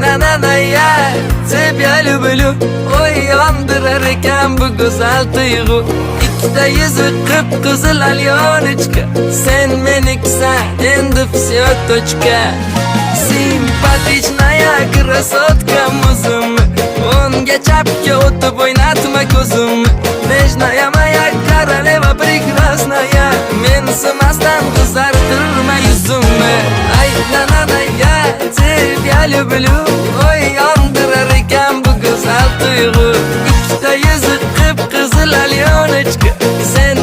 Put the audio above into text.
nananaya Sep ya lublü Uyandırar ekan bu güzel duygu İkide yüzü kıpkızıl alyonechka Sen meniksen endi всё точка Simpatichная красотка muzim Unga chapga o'tib o'ynatma ko'zim Nежная моя королева прекрасная Mensimasdan qizartirma yuzimni Ay nananaya Тебя люблю Oy yondirar ekan bu go'zal tuyg'u Ikkita yuzi qip-qizil alyonechka Sen